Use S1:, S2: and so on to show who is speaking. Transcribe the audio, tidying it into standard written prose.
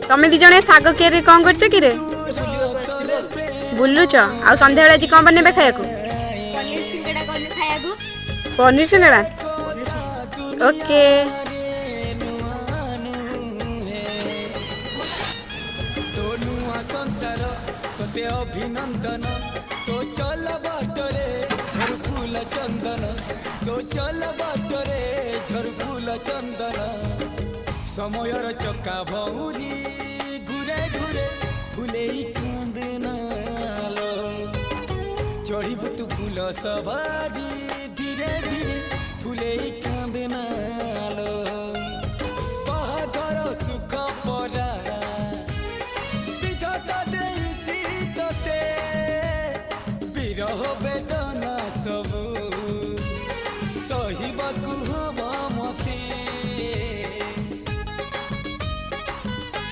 S1: तमे दी जने साग के कौन करछ कि रे बुल्लुच आ संध्या बेला जी कौन बनेबे खाया को
S2: पनीर सिंगड़ा करने खाया को
S1: पनीर सिंगड़ा ओके
S3: तोते अभिनंदन तो चल बाटरे झरफुल चंदन तो चल बाटरे झरफुल चंदन समयर चक्का भौरी घुरे घुरे फुले कांदना चढ़ीबु तू फूल सवारी धीरे धीरे फुले कांदना